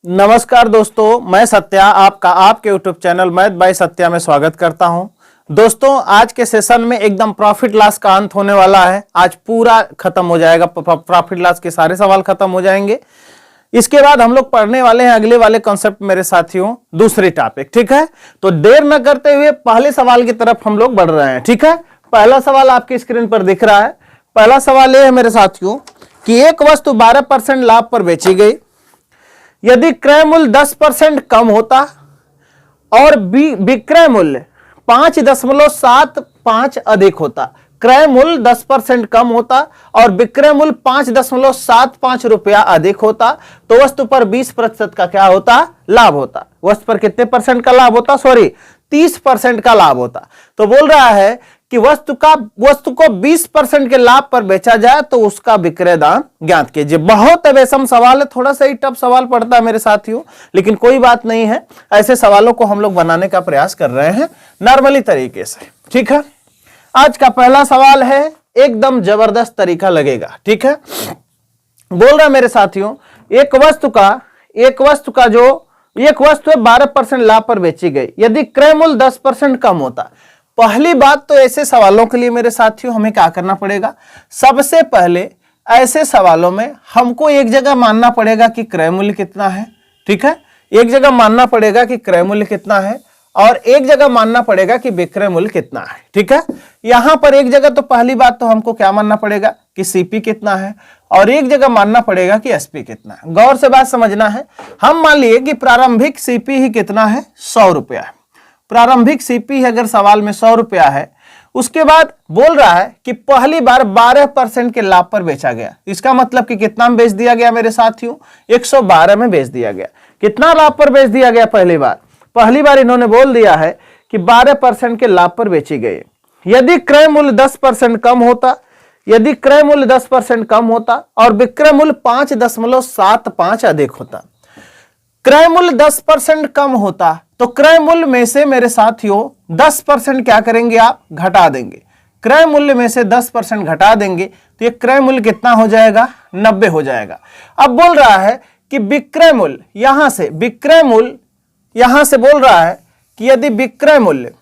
नमस्कार दोस्तों, मैं सत्या आपका आपके YouTube channel math bye Satya में स्वागत करता हूं। दोस्तों, आज के सेशन में एकदम प्रॉफिट लॉस का अंत होने वाला है। आज पूरा खत्म हो जाएगा, प्रॉफिट लॉस के सारे सवाल खत्म हो जाएंगे। इसके बाद हम लोग पढ़ने वाले हैं अगले वाले कॉन्सेप्ट मेरे साथियों, दूसरी टॉपिक। ठीक है, तो देर न करते हुए पहले सवाल की तरफ हम लोग बढ़ रहे हैं। ठीक है, पहला सवाल आपकी स्क्रीन पर दिख रहा है। पहला सवाल यह है मेरे साथियों कि एक वस्तु 12% लाभ पर बेची गई। यदि क्रय मूल्य 10% कम होता और विक्रय मूल्य 5.75 अधिक होता, क्रय मूल्य 10% कम होता और विक्रय मूल्य 5.75 रुपया अधिक होता, तो वस्तु पर 20% का क्या होता? लाभ होता। वस्तु पर कितने परसेंट का लाभ होता? 30% का लाभ होता। तो बोल रहा है कि वस्तु को 20% के लाभ पर बेचा जाए तो उसका विक्रय दाम ज्ञात कीजिए। बहुत अवेसम सवाल है, थोड़ा सा ही टफ सवाल पड़ता है मेरे साथियों, लेकिन कोई बात नहीं है। ऐसे सवालों को हम लोग बनाने का प्रयास कर रहे हैं नॉर्मली तरीके से। ठीक है, आज का पहला सवाल है, एकदम जबरदस्त तरीका लगेगा। ठीक है, बोल रहा है मेरे साथियों, एक वस्तु 12% लाभ पर बेची गई। यदि क्रय मूल्य 10% कम होता। पहली बात तो ऐसे सवालों के लिए मेरे साथियों हमें क्या करना पड़ेगा? सबसे पहले ऐसे सवालों में हमको एक जगह मानना पड़ेगा कि क्रय मूल्य कितना है। ठीक है, एक जगह मानना पड़ेगा कि क्रय मूल्य कितना है और एक जगह मानना पड़ेगा कि विक्रय मूल्य कितना है। ठीक है, यहां पर एक जगह तो पहली बात तो हमको क्या मानना पड़ेगा कि सीपी कितना है और एक जगह मानना पड़ेगा कि एसपी कितना है। गौर से बात समझना है। हम मान लिए कि प्रारंभिक सीपी ही कितना है? 100 रुपया है। प्रारंभिक सीपी अगर सवाल में 100 रुपया है, उसके बाद बोल रहा है कि पहली बार 12% के लाभ पर बेचा गया। इसका मतलब कि कितना में बेच दिया गया मेरे साथियों? 112 में बेच दिया गया। कितना लाभ पर बेच दिया गया? पहली बार इन्होंने बोल दिया है कि 12% के लाभ पर बेची गई। यदि क्रय मूल्य 10% कम होता, यदि क्रय मूल्य 10% कम होता और विक्रय मूल्य 5.75 अधिक होता। क्रय मूल्य 10% कम होता तो क्रय मूल्य में से मेरे साथियों 10% क्या करेंगे आप? घटा देंगे। क्रय मूल्य में से 10% घटा देंगे तो ये क्रय मूल्य कितना हो जाएगा? 90 हो जाएगा। अब बोल रहा है कि विक्रय मूल्य, यहां से बोल रहा है कि यदि विक्रय मूल्य,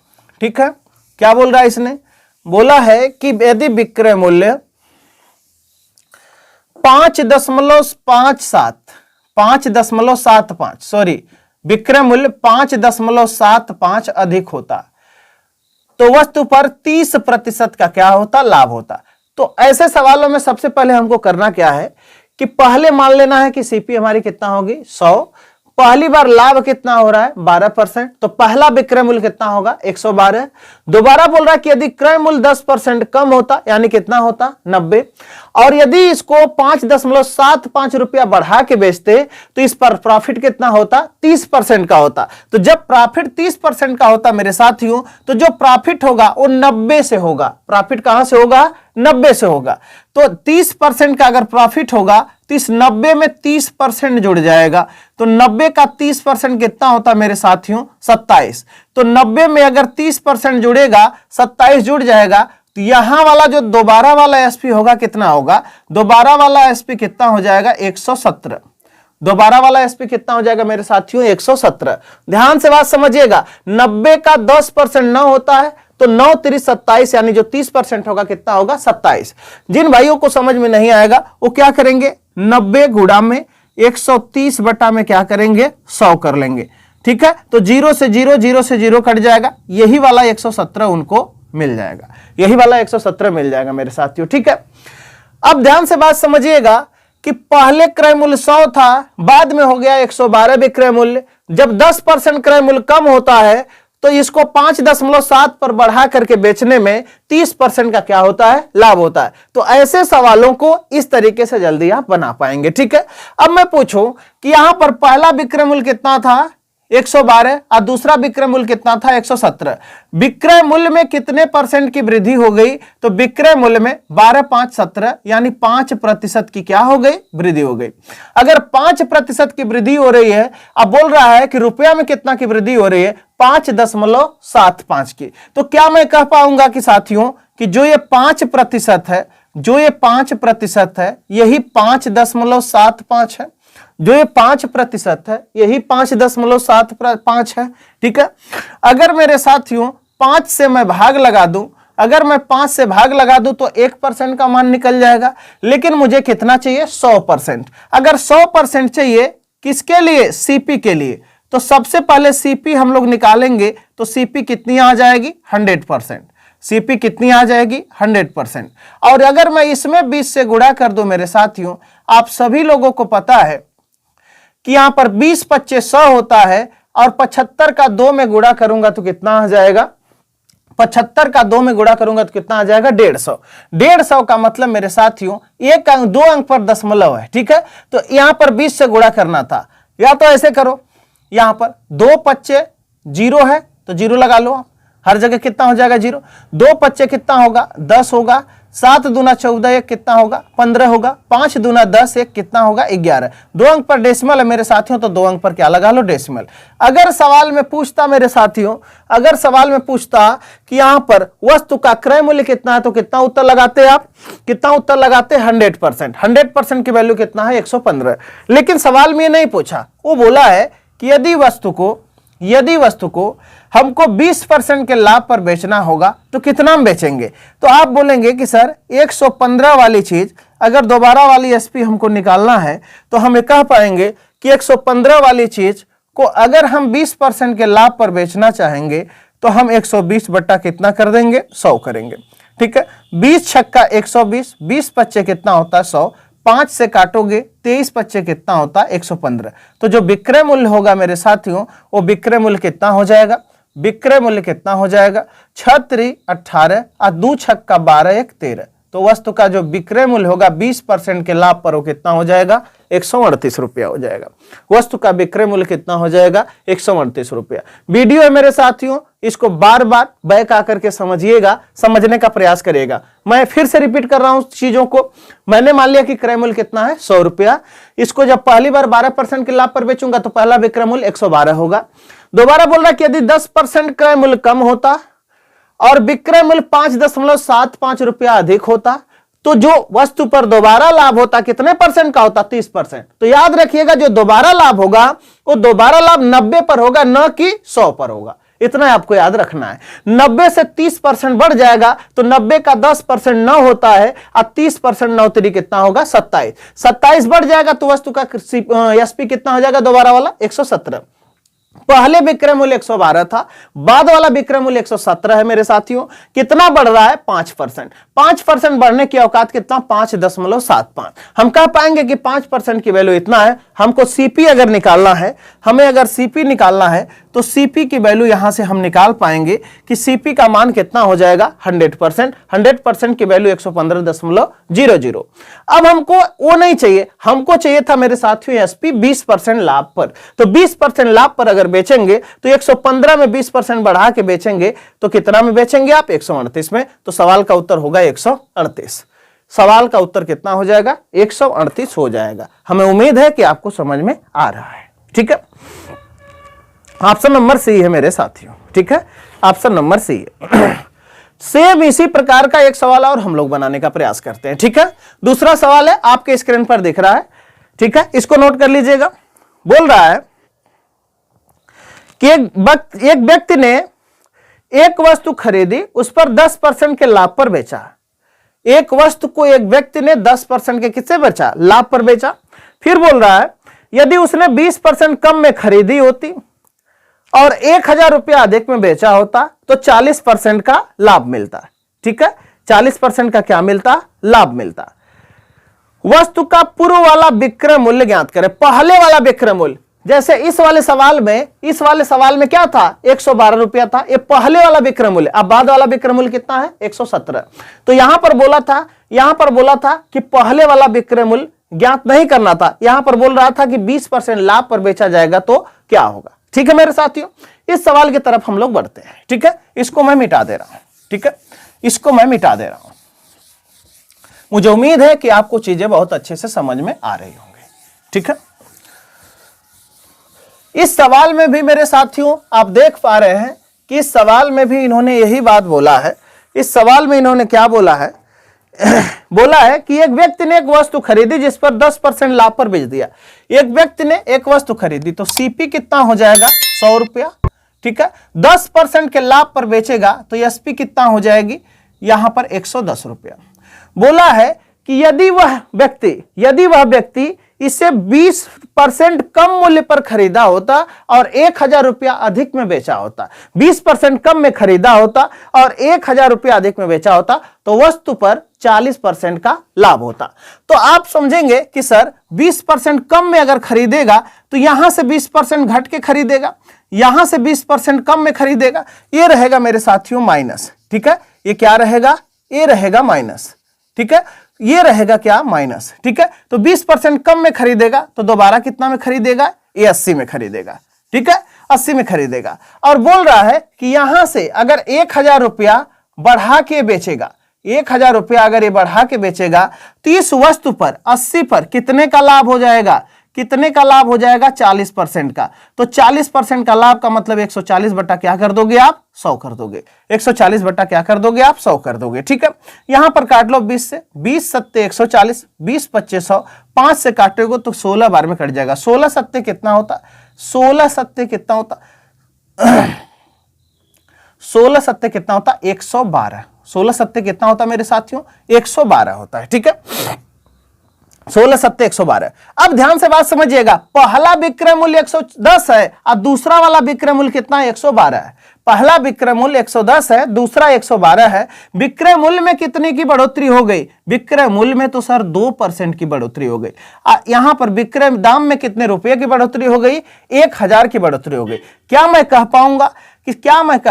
ठीक है, क्या बोल रहा है इसने? बोला है कि यदि विक्रय मूल्य विक्रय मूल्य 5.75 अधिक होता तो वस्तु पर 30% का क्या होता? लाभ होता। तो ऐसे सवालों में सबसे पहले हमको करना क्या है कि पहले मान लेना है कि सीपी हमारी कितना होगी? 100। पहली बार लाभ कितना हो रहा है? 12%। तो पहला विक्रय मूल्य कितना होगा? 112। दोबारा बोल रहा है कि यदि क्रय मूल्य 10% कम होता, यानी कितना होता? 90। और यदि इसको 5.75 रुपया बढ़ा के बेचते तो इस पर प्रॉफिट कितना होता? 30% का होता। तो जब प्रॉफिट 30% का होता मेरे साथियों, तो जो प्रॉफिट होगा वो 90 से होगा। प्रॉफिट कहां से होगा? 90 से होगा। तो 30% का अगर प्रॉफिट होगा तो इस 90 में 30% जुड़ जाएगा। तो 90 का 30% कितना होता मेरे साथियों? 27। तो 90 में अगर 30% जुड़ेगा, 27 जुड़ जाएगा, तो यहां वाला जो दोबारा वाला एसपी होगा कितना होगा? दोबारा वाला एसपी कितना हो जाएगा? 117। दोबारा वाला एसपी कितना हो जाएगा मेरे साथियों? 117। ध्यान से बात समझिएगा, 90 का 10% 9 होता है, तो 9 3 27, यानी जो 30% होगा कितना होगा? 27। जिन भाइयों को समझ में नहीं आएगा वो क्या करेंगे? 90 गुणा में 130 बटा में क्या करेंगे? 100 कर लेंगे। ठीक है, तो 0 से 0 कट जाएगा, यही वाला 117 उनको मिल जाएगा। यही वाला 117 मिल जाएगा मेरे साथियों। ठीक है, अब ध्यान से बात समझिएगा कि पहले क्रय मूल्य 100 था, बाद में हो गया 112 विक्रय मूल्य। जब 10% क्रय मूल्य कम होता है तो इसको 5.7 पर बढ़ा करके बेचने में 30% का क्या होता है? लाभ होता है। तो ऐसे सवालों को इस तरीके से जल्दी आप बना पाएंगे। ठीक है, अब मैं पूछूं कि यहां पर पहला विक्रय मूल्य कितना था? 112 और दूसरा विक्रय मूल्य कितना था? 117। विक्रय मूल्य में कितने परसेंट की वृद्धि हो गई? तो विक्रय मूल्य में 12 5 17, यानी 5% की क्या हो गई? वृद्धि हो गई। अगर 5% की वृद्धि हो रही है, अब बोल रहा है कि रुपया में कितना की वृद्धि हो रही है? 5.75 की। तो क्या मैं कह पाऊंगा कि साथियों कि जो ये 5% है, यही 5.75 है। जो ये 5% है यही 5.75 है। ठीक है, अगर मेरे साथियों 5 से मैं भाग लगा दूं, अगर मैं 5 से भाग लगा दूं तो 1% का मान निकल जाएगा, लेकिन मुझे कितना चाहिए 100%। अगर 100% चाहिए किसके लिए, सीपी के लिए, तो सबसे पहले सीपी हम लोग निकालेंगे तो सीपी कितनी आ जाएगी 100%। सीपी कितनी आ जाएगी 100%। और अगर मैं इसमें 20 से गुणा कर दूं मेरे साथियों, आप सभी लोगों को पता है कि यहां पर 20 25 100 होता है, और 75 का 2 में गुणा करूंगा तो कितना आ जाएगा, 75 का 2 में गुणा करूंगा तो कितना आ जाएगा 150। 150 का मतलब मेरे साथियों एक अंक 2 अंक पर दशमलव है। ठीक है, तो यहां पर 20 से गुणा करना था, या तो ऐसे करो, यहां पर 2 5 0 है तो 0 लगा लो आप, हर जगह कितना हो जाएगा 0। 2 5 कितना होगा 10 होगा, 7 दूना 14 1 कितना होगा 15 होगा, 5 दूना 10 1 कितना होगा 11। 2 अंक पर डेसिमल है मेरे साथियों, तो 2 अंक पर क्या लगा लो डेसिमल। अगर सवाल में पूछता मेरे साथियों, अगर सवाल में पूछता कि यहां पर वस्तु का क्रय मूल्य कितना है, तो कितना उत्तर लगाते आप, कितना उत्तर लगाते 100%। 100% की वैल्यू कितना है 115। लेकिन सवाल में ये नहीं पूछा, वो बोला है कि यदि वस्तु को हमको 20% के लाभ पर बेचना होगा तो कितना में बेचेंगे। तो आप बोलेंगे कि सर 115 वाली चीज अगर दोबारा वाली एसपी हमको निकालना है तो हम कह पाएंगे कि 115 वाली चीज को अगर हम 20% के लाभ पर बेचना चाहेंगे तो हम 120 बट्टा कितना कर देंगे 100 करेंगे। ठीक है, 20 छक्का 120, 20 पच्चे कितना होता है 100, 5 से काटोगे 23 पच्चे कितना होता है 115। तो जो विक्रय मूल्य होगा मेरे साथियों, वो विक्रय मूल्य कितना हो जाएगा, विक्रय मूल्य कितना हो जाएगा 6 3 18 और 2 छक्का 12 1 13। तो वस्तु का जो विक्रय मूल्य होगा 20% के लाभ पर वो कितना हो जाएगा 138 रुपया हो जाएगा। वस्तु का विक्रय मूल्य कितना हो जाएगा 138 रुपया। वीडियो है मेरे साथियों, इसको बार बार बैक आकर के समझिएगा, समझने का प्रयास करिएगा। मैं फिर से रिपीट कर रहा हूं चीजों को। मैंने मान लिया कि क्रय मूल्य कितना है 100 रुपया, इसको जब पहली बार 12% के लाभ पर बेचूंगा तो पहला विक्रय मूल्य 112 होगा। दोबारा बोल रहा कि यदि 10% क्रय मूल्य कम होता और विक्रय मूल्य 5.75 रुपया अधिक होता तो जो वस्तु पर दोबारा लाभ होता कितने परसेंट का होता 30%। तो याद रखिएगा जो दोबारा लाभ होगा वो दोबारा लाभ 90 पर होगा, न कि 100 पर होगा। इतना आपको याद रखना है। 90 से 30% बढ़ जाएगा तो 90 का 10% 9 होता है और 30% 9 3 कितना होगा 27। 27 बढ़ जाएगा तो वस्तु का एसपी कितना हो जाएगा दोबारा वाला 117। पहले विक्रय मूल्य 112 था, बाद वाला विक्रय मूल्य 117 है मेरे साथियों। कितना बढ़ रहा है 5%। 5% बढ़ने की औकात कितना 5.75। हम कह पाएंगे कि 5% की वैल्यू इतना है। हमको सीपी अगर निकालना है, हमें अगर सीपी निकालना है तो सीपी की वैल्यू यहां से हम निकाल पाएंगे कि सीपी का मान कितना हो जाएगा 100%। 100% की वैल्यू 115.00। अब हमको वो नहीं चाहिए, हमको चाहिए था मेरे साथियों एसपी 20% लाभ पर। तो 20% लाभ पर अगर बेचेंगे तो 115 में 20% बढ़ा के बेचेंगे तो कितना में बेचेंगे आप 138 में। तो सवाल का उत्तर होगा 138। सवाल का उत्तर कितना हो जाएगा 138 हो जाएगा। हमें उम्मीद है कि आपको समझ में आ रहा है। ठीक है, ऑप्शन नंबर सी है मेरे साथियों। ठीक है, ऑप्शन नंबर सी है। सेम इसी प्रकार का एक सवाल और हम लोग बनाने का प्रयास करते हैं। ठीक है, दूसरा सवाल है आपके स्क्रीन पर दिख रहा है। ठीक है, इसको नोट कर लीजिएगा। बोल रहा है कि एक व्यक्ति ने एक वस्तु खरीदी, उस पर 10% के लाभ पर बेचा। एक वस्तु को एक व्यक्ति ने 10% के किससे बेचा लाभ पर बेचा। फिर बोल रहा है यदि उसने 20% कम में खरीदी होती और 1000 रुपया अधिक में बेचा होता तो 40% का लाभ मिलता। ठीक है, 40% का क्या मिलता लाभ मिलता। वस्तु का पूर्व वाला विक्रय मूल्य ज्ञात करें। पहले वाला विक्रय मूल्य जैसे इस वाले सवाल में क्या था 112 रुपया था, ये पहले वाला विक्रय मूल्य। अब बाद वाला विक्रय मूल्य कितना है 117। तो यहां पर बोला था कि पहले वाला विक्रय मूल्य ज्ञात नहीं करना था, यहां पर बोल रहा था कि 20% लाभ पर बेचा जाएगा तो क्या होगा। ठीक है मेरे साथियों, इस सवाल की तरफ हम लोग बढ़ते हैं। ठीक है, इसको मैं मिटा दे रहा हूं। ठीक है, इसको मैं मिटा दे रहा हूं। मुझे उम्मीद है कि आपको चीजें बहुत अच्छे से समझ में आ रही होंगी। ठीक है, इस सवाल में भी मेरे साथियों आप देख पा रहे हैं कि इस सवाल में भी इन्होंने यही बात बोला है। इस सवाल में इन्होंने क्या बोला है, बोला है कि एक व्यक्ति ने एक वस्तु खरीदी जिस पर 10% लाभ पर बेच दिया। एक व्यक्ति ने एक वस्तु खरीदी तो सीपी कितना हो जाएगा 100 रुपया, ठीक है। 10% के लाभ पर बेचेगा तो एसपी कितना हो जाएगी यहां पर 110 रुपया। बोला है कि यदि वह व्यक्ति इसे 20% कम मूल्य पर खरीदा होता और 1000 रुपया अधिक में बेचा होता, 20% कम में खरीदा होता और 1000 रुपया अधिक में बेचा होता तो वस्तु पर 40% का लाभ होता। तो आप समझेंगे कि सर 20% कम में अगर खरीदेगा तो यहां से 20% घट के खरीदेगा, यहां से 20% कम में खरीदेगा, ये रहेगा मेरे साथियों माइनस, ठीक है। ये क्या रहेगा, ये रहेगा माइनस, ठीक है। ये रहेगा क्या माइनस, ठीक है। तो 20% कम में खरीदेगा तो दोबारा कितना में खरीदेगा, ये 80 में खरीदेगा, ठीक है, 80 में खरीदेगा। और बोल रहा है कि यहां से अगर 1000 रुपया बढ़ा के बेचेगा, 1000 रुपया अगर ये बढ़ा के बेचेगा तो इस वस्तु पर 80 पर कितने का लाभ हो जाएगा, कितने का लाभ हो जाएगा 40% का। तो 40% का लाभ का मतलब 140 बटा क्या कर दोगे आप 100 कर दोगे, 140 बटा क्या कर दोगे आप 100 कर दोगे, ठीक है। यहां पर काट लो 20 से, 20 सत्ते 140, 20 पच्चे 100, 5 से काटोगे तो 16 बार में कट जाएगा। 16 सत्ते कितना होता, 16 सत्ते कितना होता 16 सत्ते कितना होता 112। 16 सत्ते कितना होता मेरे साथियों 112 होता है, ठीक है। 16 सत्ते 112। अब ध्यान से बात समझिएगा, पहला विक्रय मूल्य 110 है और दूसरा वाला विक्रय मूल्य कितना है 112 है। पहला विक्रय मूल्य 110 है, दूसरा 112 है। विक्रय मूल्य में कितने की बढ़ोतरी हो गई, विक्रय मूल्य में तो सर 2% की बढ़ोतरी हो गई। यहां पर विक्रय दाम में कितने रुपए की बढ़ोतरी हो गई, 1000 की बढ़ोतरी हो गई। क्या मैं कह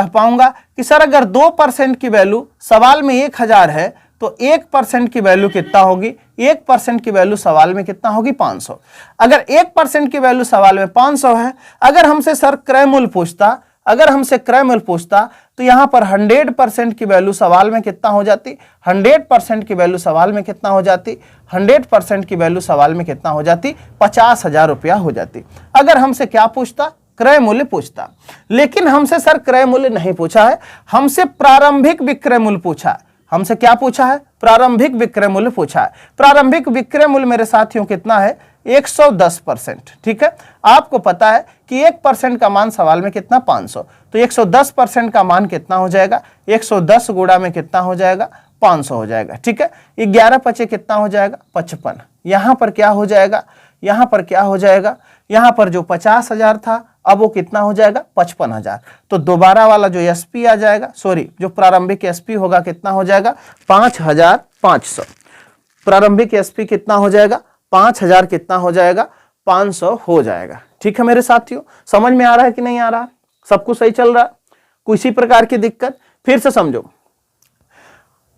पाऊंगा कि सर अगर 2% की वैल्यू सवाल में 1000 है तो 1% की वैल्यू कितना होगी, 1% की वैल्यू सवाल में कितना होगी 500। अगर 1% की वैल्यू सवाल में 500 है, अगर हमसे सर क्रय मूल्य पूछता तो यहां पर 100% की वैल्यू सवाल में कितना हो जाती, 100% की वैल्यू सवाल में कितना हो जाती, 100% की वैल्यू सवाल में कितना हो जाती 50,000 रुपया हो जाती। अगर हमसे क्या पूछता, क्रय मूल्य पूछता। लेकिन हमसे सर क्रय मूल्य नहीं पूछा है, हमसे प्रारंभिक विक्रय मूल्य पूछा। हमसे क्या पूछा है, प्रारंभिक विक्रय मूल्य पूछा है। प्रारंभिक विक्रय मूल्य मेरे साथियों कितना है 110%, ठीक है। आपको पता है कि 1% का मान सवाल में कितना 500, तो 110% का मान कितना हो जाएगा 110 गुणा में कितना हो जाएगा 500 हो जाएगा, ठीक है। 11 पचे कितना हो जाएगा 55। यहां पर क्या हो जाएगा, यहां पर क्या हो जाएगा, यहां पर जो 50,000 था अब वो कितना हो जाएगा 55,000। तो दोबारा वाला जो एसपी आ जाएगा, सॉरी जो प्रारंभिक एसपी होगा कितना हो जाएगा 5500। प्रारंभिक एसपी कितना हो जाएगा 5000 कितना हो जाएगा 500 हो जाएगा, ठीक है मेरे साथियों। समझ में आ रहा है कि नहीं आ रहा, सब कुछ सही चल रहा, किसी प्रकार की दिक्कत। फिर से समझो,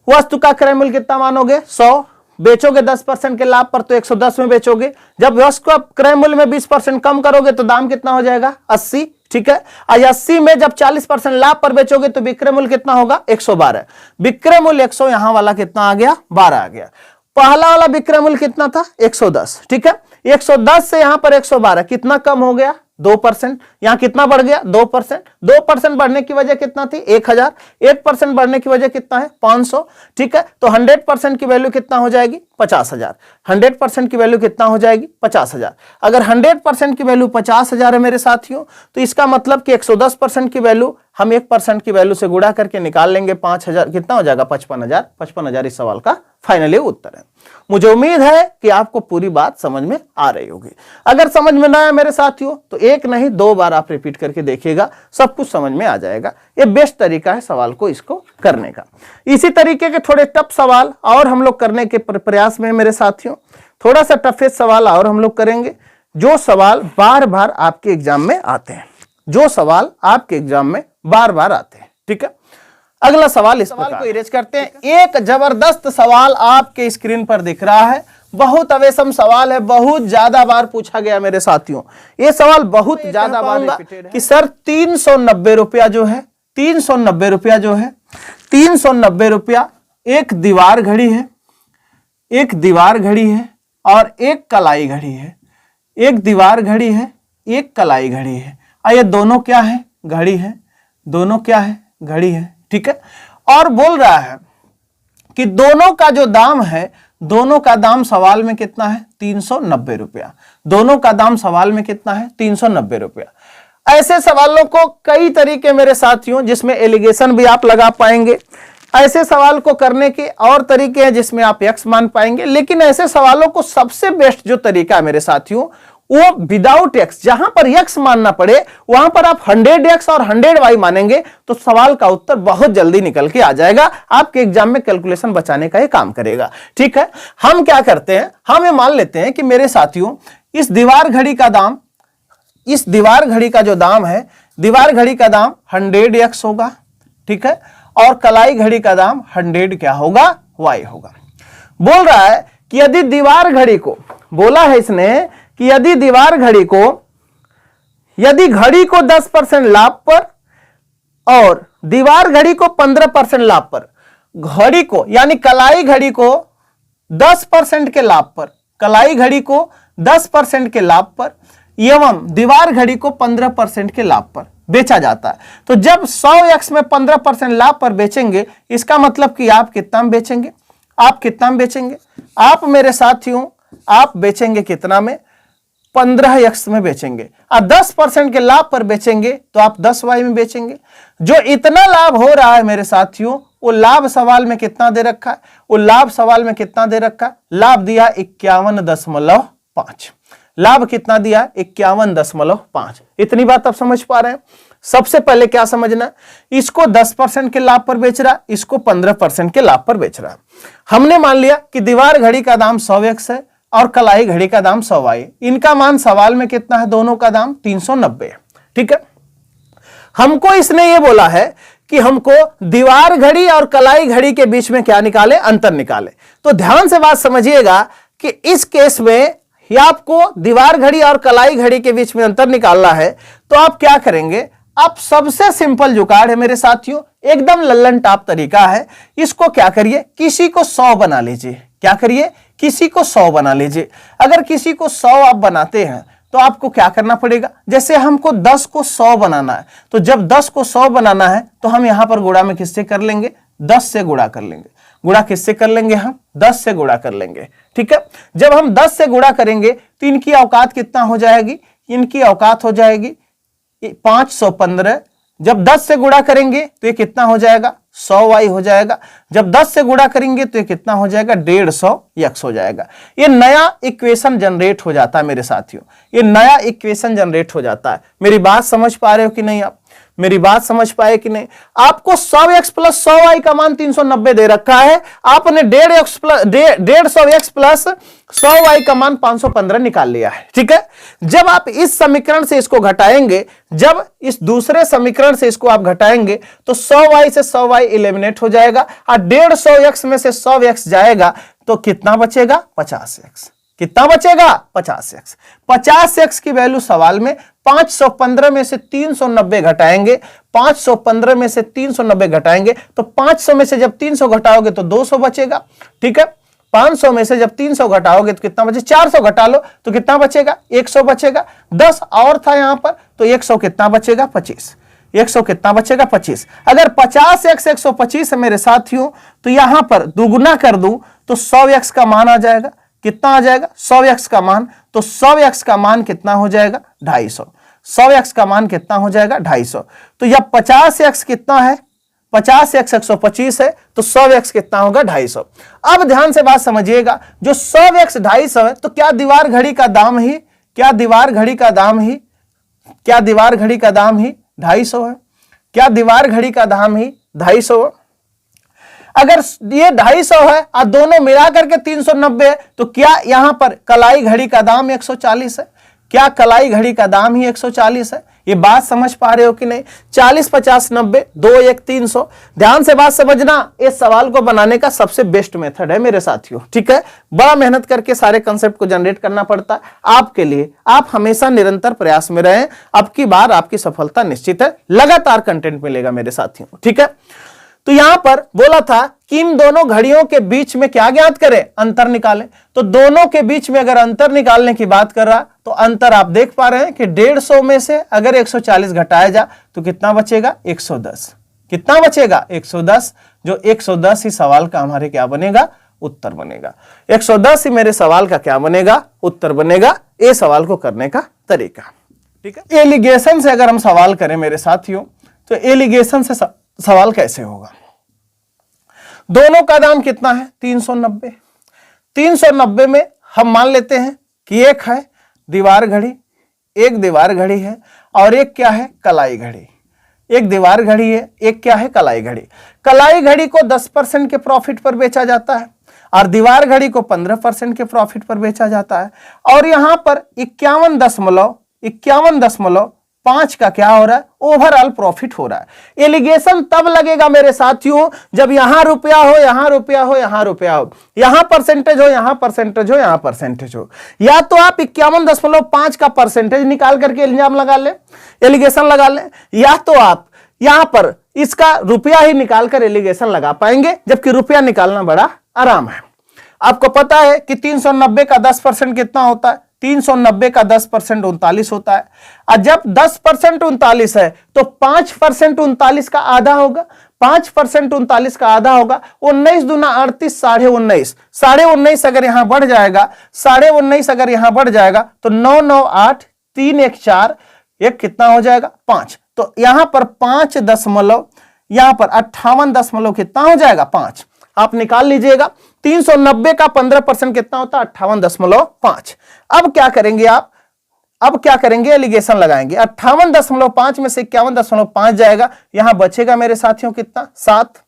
वस्तु का क्रय मूल्य कितना मानोगे 100, बेचोगे 10% के लाभ पर तो 110 में बेचोगे। जब वस्तु का क्रय मूल्य में 20% कम करोगे तो दाम कितना हो जाएगा 80, ठीक है। और 80 में जब 40% लाभ पर बेचोगे तो विक्रय मूल्य कितना होगा 112। विक्रय मूल्य 100, यहां वाला कितना आ गया 12 आ गया। पहला वाला विक्रय मूल्य कितना था 110, ठीक है। 110 से यहां पर 112 कितना कम हो गया 2%। यहां कितना बढ़ गया 2%। 2% बढ़ने की वजह कितना थी 1000, 1% बढ़ने की वजह कितना है 500, ठीक है। तो 100% की वैल्यू कितना हो जाएगी 50,000। 100% की वैल्यू कितना हो जाएगी 50,000। अगर 100% की वैल्यू 50,000 है मेरे साथियों तो इसका मतलब कि 110% की वैल्यू हम 1% की वैल्यू से गुणा करके निकाल लेंगे 5000 कितना हो जाएगा 55,000। 55,000 इस सवाल का फाइनली उत्तर है। मुझे उम्मीद है कि आपको पूरी बात समझ में आ रही होगी। अगर समझ में ना आए मेरे साथियों तो एक नहीं 2 बार आप रिपीट करके देखिएगा, सब कुछ समझ में आ जाएगा। ये बेस्ट तरीका है सवाल को इसको करने का। इसी तरीके के थोड़े टफ सवाल और हम लोग करने के प्रयास में मेरे साथियों, थोड़ा सा टफेस्ट सवाल और हम लोग करेंगे, जो सवाल बार बार आपके एग्जाम में आते हैं, जो सवाल आपके एग्जाम में बार बार आते हैं, ठीक है। अगला सवाल, इस सवाल को इरेज करते हैं। एक जबरदस्त सवाल आपके स्क्रीन पर दिख रहा है, बहुत अवेसम सवाल है, बहुत ज्यादा बार पूछा गया मेरे साथियों। ये सवाल बहुत ज्यादा बार रिपीटेड है कि सर 390 रुपया जो है, 390 रुपया जो है, 390 रुपया एक दीवार घड़ी है, एक दीवार घड़ी है और एक कलाई घड़ी है। एक दीवार घड़ी है, एक कलाई घड़ी है, और ये दोनों क्या है घड़ी है, दोनों क्या है घड़ी है, ठीक है। और बोल रहा है कि दोनों का जो दाम है, दोनों का दाम सवाल में कितना है? 390 रुपया। दोनों का दाम सवाल में कितना है? 390 रुपया। ऐसे सवालों को कई तरीके मेरे साथियों, जिसमें एलिगेशन भी आप लगा पाएंगे। ऐसे सवाल को करने के और तरीके हैं जिसमें आप x मान पाएंगे, लेकिन ऐसे सवालों को सबसे बेस्ट जो तरीका है मेरे साथियों, वो विदाउट x, जहां पर x मानना पड़े वहां पर आप 100x और 100y मानेंगे तो सवाल का उत्तर बहुत जल्दी निकल के आ जाएगा, आपके एग्जाम में कैलकुलेशन बचाने का ये काम करेगा। ठीक है, हम क्या करते हैं, हम ये मान लेते हैं कि मेरे साथियों इस दीवार घड़ी का दाम, इस दीवार घड़ी का जो दाम है, दीवार घड़ी का दाम 100x होगा। ठीक है, और कलाई घड़ी का दाम 100 क्या होगा? y होगा। बोल रहा है कि यदि दीवार घड़ी को, बोला है इसने कि यदि दीवार घड़ी को, यदि घड़ी को 10% लाभ पर और दीवार घड़ी को 15% लाभ पर, घड़ी को यानी कलाई घड़ी को 10% के लाभ पर, कलाई घड़ी को 10% के लाभ पर एवं दीवार घड़ी को 15% के लाभ पर बेचा जाता है, तो जब 100x में 15% लाभ पर बेचेंगे, इसका मतलब कि आप कितना में बेचेंगे? आप कितना में बेचेंगे? आप मेरे साथियों, आप बेचेंगे कितना में? 15x में बेचेंगे। और 10% के लाभ पर बेचेंगे तो आप 10y में बेचेंगे। जो इतना लाभ हो रहा है मेरे साथियों, वो लाभ सवाल में कितना दे रखा है? वो लाभ सवाल में कितना दे रखा है? लाभ दिया 51.5। लाभ कितना दिया? 51.5। इतनी बात आप समझ पा रहे हैं? सबसे पहले क्या समझना, इसको 10% के लाभ पर बेच रहा है, इसको 15% के लाभ पर बेच रहा है। हमने मान लिया कि दीवार घड़ी का दाम 100x है और कलाई घड़ी का दाम 100y। इनका मान सवाल में कितना है? दोनों का दाम 390 है। ठीक है, हमको इसने ये बोला है कि हमको दीवार घड़ी और कलाई घड़ी के बीच में क्या निकाले? अंतर निकाले। तो ध्यान से बात समझिएगा कि इस केस में ही आपको दीवार घड़ी और कलाई घड़ी के बीच में अंतर निकालना है, तो आप क्या करेंगे? आप सबसे सिंपल जुगाड़ है मेरे साथियों, एकदम लल्लन टाप तरीका है। इसको क्या करिए? किसी को 100 बना लीजिए। क्या करिए? किसी को 100 बना लीजिए। अगर किसी को 100 आप बनाते हैं तो आपको क्या करना पड़ेगा? जैसे हमको 10 को 100 बनाना है, तो जब 10 को 100 बनाना है तो हम यहां पर गुणा में किससे कर लेंगे? 10 से गुणा कर लेंगे। गुणा किससे कर लेंगे? हम 10 से गुणा कर लेंगे। ठीक है, जब हम 10 से गुणा करेंगे तो इनकी औकात कितना हो जाएगी? इनकी औकात हो जाएगी 515। जब 10 से गुणा करेंगे तो ये कितना हो जाएगा? 100y हो जाएगा। जब 10 से गुणा करेंगे तो ये कितना हो जाएगा? 150x हो जाएगा। ये नया इक्वेशन जनरेट हो जाता है मेरे साथियों, ये नया इक्वेशन जनरेट हो जाता है। मेरी बात समझ पा रहे हो कि नहीं? आप मेरी बात समझ पाए कि नहीं? आपको 100x प्लस 100y का मान 390 दे रखा है, आपने 150x प्लस 100y का मान 515 निकाल लिया है। ठीक है, जब आप इस समीकरण से इसको घटाएंगे, जब इस दूसरे समीकरण से इसको आप घटाएंगे तो 100y से 100y एलिमिनेट हो जाएगा और 150x में से 100x जाएगा तो कितना बचेगा? 50x। कितना बचेगा? 50x। 50x की वैल्यू सवाल में 515 में से 390 घटाएंगे, 515 में से 390 घटाएंगे तो 500 में से जब 300 घटाओगे तो 200 बचेगा। ठीक है, 500 में से जब 300 घटाओगे तो कितना बचे? 400 घटा लो तो कितना बचेगा? 100 बचेगा। 10 और था यहां पर तो 100 कितना बचेगा? 25। 100 कितना बचेगा? 25। अगर 50x 125 है मेरे साथियों, तो यहां पर दुगुना कर दूं तो 100x का मान आ जाएगा। कितना आ जाएगा? 100x का मान। तो 100x का मान कितना हो जाएगा? 250। 100x का मान कितना हो जाएगा? 250। तो यह 50x कितना है? 50x 125 है तो 100x कितना होगा? 250। अब ध्यान से बात समझिएगा, जो 100x 250 है तो क्या दीवार घड़ी का दाम ही, क्या दीवार घड़ी का दाम ही, क्या दीवार घड़ी का दाम ही 250 है? क्या दीवार घड़ी का दाम ही 250 है? अगर ये 250 है और दोनों मिलाकर के 390 है तो क्या यहां पर कलाई घड़ी का दाम 140 है? क्या कलाई घड़ी का दाम ही 140 है? ये बात समझ पा रहे हो कि नहीं? 40 50 90 2 1 300। ध्यान से बात समझना, इस सवाल को बनाने का सबसे बेस्ट मेथड है मेरे साथियों। ठीक है, बड़ा मेहनत करके सारे कंसेप्ट को जनरेट करना पड़ता है आपके लिए। आप हमेशा निरंतर प्रयास में रहें, अब की बार आपकी सफलता निश्चित है। लगातार कंटेंट मिलेगा मेरे साथियों। ठीक है, तो यहां पर बोला था कि इन दोनों घड़ियों के बीच में क्या ज्ञात करें? अंतर निकालें। तो दोनों के बीच में अगर अंतर निकालने की बात कर रहा तो अंतर आप देख पा रहे हैं कि 150 में से अगर 140 घटाया जा तो कितना बचेगा? 110। कितना बचेगा 110, जो 110 ही सवाल का हमारे क्या बनेगा, उत्तर बनेगा। 110 ही मेरे सवाल का क्या बनेगा, उत्तर बनेगा। ये सवाल को करने का तरीका, ठीक है। एलिगेशन से अगर हम सवाल करें मेरे साथियों, तो एलिगेशन से सवाल कैसे होगा। दोनों का दाम कितना है 390। 390 में हम मान लेते हैं कि एक है दीवार घड़ी, एक दीवार घड़ी है और एक क्या है, कलाई घड़ी। एक दीवार घड़ी है, एक क्या है, कलाई घड़ी। कलाई घड़ी को 10% के प्रॉफिट पर बेचा जाता है और दीवार घड़ी को 15% के प्रॉफिट पर बेचा जाता है। और यहां पर 51.5 का क्या हो रहा है, ओवरऑल प्रॉफिट हो रहा है। एलिगेशन तब लगेगा मेरे साथियों जब यहां रुपया हो, यहां रुपया हो, यहां रुपया हो, यहां परसेंटेज हो, यहां परसेंटेज हो, यहां परसेंटेज हो। या तो आप 51.5 का परसेंटेज निकाल करके इल्जाम लगा ले, एलिगेशन लगा ले, या तो आप यहां पर इसका रुपया ही निकालकर एलिगेशन लगा पाएंगे, जबकि रुपया निकालना बड़ा आराम है। आपको पता है कि 390 का 10% कितना होता है, 390 का 10% 39 होता है। और जब 10% 39 है तो 5% 39 का आधा होगा। 5% 39 का आधा होगा 19 दूना 38, 19.5। 19.5 अगर यहां बढ़ जाएगा, 19.5 अगर यहां बढ़ जाएगा तो 9 9 8 3 1 4, एक कितना हो जाएगा 5। तो यहां पर 5 दशमलव, यहां पर 58 दशमलव कितना हो जाएगा 5। आप निकाल लीजिएगा। 390 का 15% कितना होता है 58.5। अब क्या करेंगे आप, अब क्या करेंगे, एलिगेशन लगाएंगे। 58.5 में से 51.5 जाएगा, यहां बचेगा मेरे साथियों कितना 7।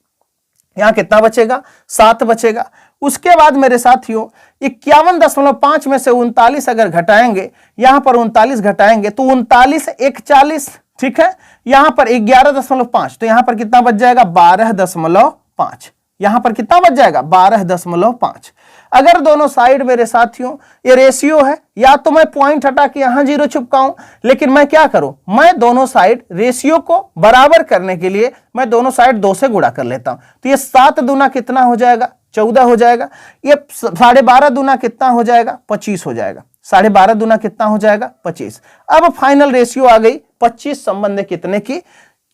यहां कितना बचेगा 7 बचेगा। उसके बाद मेरे साथियों 51.5 में से 39 अगर घटाएंगे, यहां पर 39 घटाएंगे तो 39 1 40, ठीक है। यहां पर 11.5, तो यहां पर कितना बच जाएगा 12.5। यहां पर कितना बच जाएगा 12.5। अगर दोनों साइड मेरे साथियों ये रेशियो है, या तो मैं पॉइंट हटा के यहां 0 चिपकाऊं, लेकिन मैं क्या करूं, मैं दोनों साइड रेशियो को बराबर करने के लिए मैं दोनों साइड 2 से गुणा कर लेता हूं। तो ये 7 दूना कितना हो जाएगा 14 हो जाएगा। ये 12.5 दूना कितना हो जाएगा 25 हो जाएगा। 12.5 दूना कितना हो जाएगा 25। अब फाइनल रेशियो आ गई 25 संबंध कितने की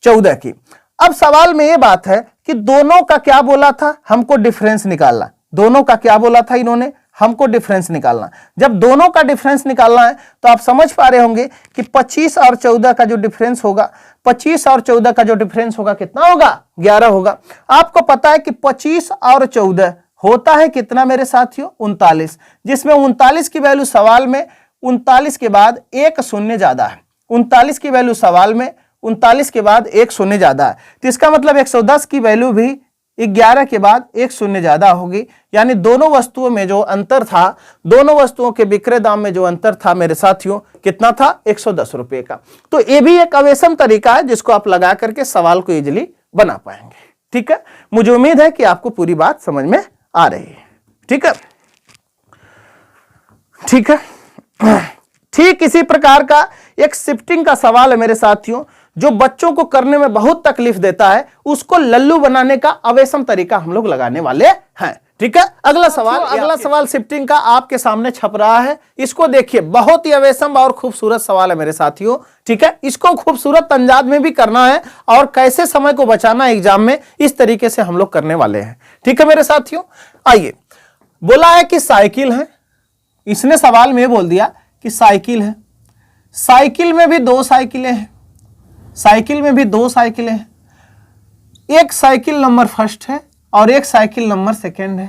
14 की। अब सवाल में ये बात है कि दोनों का क्या बोला था, हमको डिफरेंस निकालना। दोनों का क्या बोला था इन्होंने, हमको डिफरेंस निकालना। जब दोनों का डिफरेंस निकालना है तो आप समझ पा रहे होंगे कि 25 और 14 का जो डिफरेंस होगा, 25 और 14 का जो डिफरेंस होगा कितना होगा 11 होगा। आपको पता है कि 25 और 14 होता है कितना मेरे साथियों 39, जिसमें 39 की वैल्यू सवाल में 39 के बाद एक शून्य ज्यादा है। 39 की वैल्यू सवाल में 39 के बाद एक शून्य ज्यादा है, तो इसका मतलब 110 की वैल्यू भी 11 के बाद एक शून्य ज्यादा होगी। यानी दोनों वस्तुओं में जो अंतर था, दोनों वस्तुओं के विक्रय दाम में जो अंतर था मेरे साथियों कितना था 110 रुपए का। तो ये भी एक अवेशन तरीका है जिसको आप लगा करके सवाल को इजीली बना पाएंगे। ठीक है, मुझे उम्मीद है कि आपको पूरी बात समझ में आ रही है। ठीक है, ठीक है। ठीक इसी प्रकार का एक शिफ्टिंग का सवाल है मेरे साथियों, जो बच्चों को करने में बहुत तकलीफ देता है, उसको लल्लू बनाने का अवेशम तरीका हम लोग लगाने वाले हैं। ठीक है, अगला सवाल शिफ्टिंग का आपके सामने छप रहा है। इसको देखिए, बहुत ही अवेशम और खूबसूरत सवाल है मेरे साथियों। ठीक है, इसको खूबसूरत अंदाज में भी करना है और कैसे समय को बचाना है एग्जाम में, इस तरीके से हम लोग करने वाले हैं। ठीक है मेरे साथियों, आइए। बोला है कि साइकिल है, इसने सवाल में बोल दिया कि साइकिल है। साइकिल में भी 2 साइकिलें हैं, साइकिल में भी 2 साइकिलें हैं। एक साइकिल नंबर फर्स्ट है और एक साइकिल नंबर सेकंड है।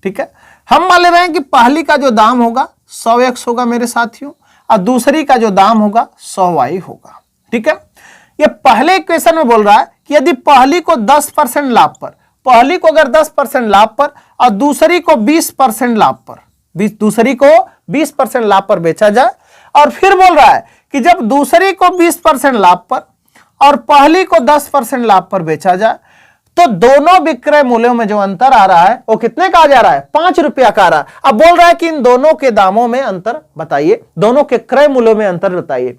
ठीक है, हम मान ले रहे हैं कि पहली का जो दाम होगा 100x होगा मेरे साथियों, और दूसरी का जो दाम होगा 100y होगा। ठीक है, ये पहले इक्वेशन में बोल रहा है कि यदि पहली को 10% लाभ पर, पहली को अगर 10% लाभ पर और दूसरी को 20% लाभ पर, दूसरी को 20% लाभ पर बेचा जाए, और फिर बोल रहा है कि जब दूसरी को 20% लाभ पर और पहली को 10% लाभ पर बेचा जाए तो दोनों विक्रय मूल्यों में जो अंतर आ रहा है वो कितने का आ जा रहा है 5 रुपया का आ रहा है। अब बोल रहा है कि इन दोनों के दामों में अंतर बताइए, दोनों के क्रय मूल्यों में अंतर बताइए।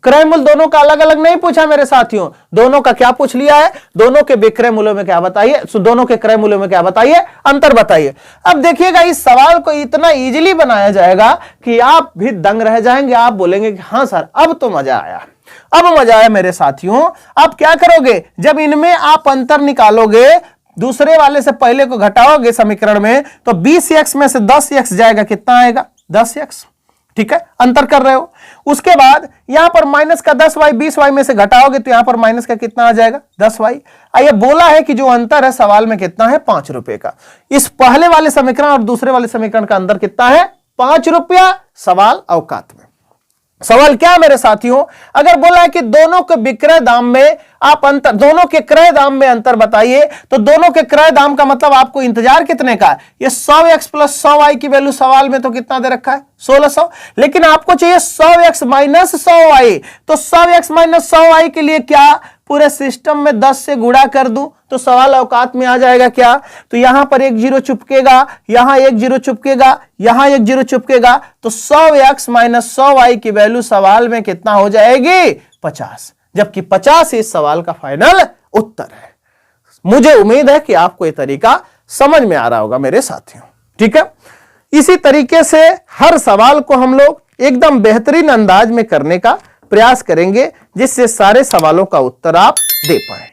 क्रय मूल्य दोनों का अलग अलग नहीं पूछा मेरे साथियों, दोनों का क्या पूछ लिया है, दोनों के विक्रय मूल्यों में क्या बताइए, दोनों के क्रय मूल्यों में क्या बताइए, अंतर बताइए। अब देखिएगा, इस सवाल को इतना इजीली बनाया जाएगा कि आप भी दंग रह जाएंगे। आप बोलेंगे कि हाँ सर अब तो मजा आया। अब मजा आया मेरे साथियों। अब क्या करोगे, जब इनमें आप अंतर निकालोगे, दूसरे वाले से पहले को घटाओगे समीकरण में, तो 20x में से 10x जाएगा, कितना आएगा 10x। ठीक है, अंतर कर रहे हो। उसके बाद यहां पर माइनस का 10y 20y में से घटाओगे तो यहां पर माइनस का कितना आ जाएगा 10y। आइए, बोला है कि जो अंतर है सवाल में कितना है 5 रुपए का। इस पहले वाले समीकरण और दूसरे वाले समीकरण का अंतर कितना है 5 रुपया। सवाल औकात में। सवाल क्या मेरे साथियों, अगर बोला है कि दोनों के विक्रय दाम में आप अंतर, दोनों के क्रय दाम में अंतर बताइए, तो दोनों के क्रय दाम का मतलब आपको इंतजार कितने का है, ये 100x प्लस 100y की वैल्यू सवाल में तो कितना दे रखा है 1600, लेकिन आपको चाहिए 100x माइनस 100y। तो 100x माइनस 100y के लिए क्या पूरे सिस्टम में 10 से गुणा कर दूं तो सवाल औकात में आ जाएगा क्या। तो यहां पर एक जीरो चुपकेगा, यहां एक जीरो चुपकेगा, यहां एक जीरो चुपकेगा, तो 100x माइनस 100y की वैल्यू सवाल में कितना हो जाएगी 50, जबकि 50 इस सवाल का फाइनल उत्तर है। मुझे उम्मीद है कि आपको यह तरीका समझ में आ रहा होगा मेरे साथियों। ठीक है, इसी तरीके से हर सवाल को हम लोग एकदम बेहतरीन अंदाज में करने का प्रयास करेंगे, जिससे सारे सवालों का उत्तर आप दे पाए।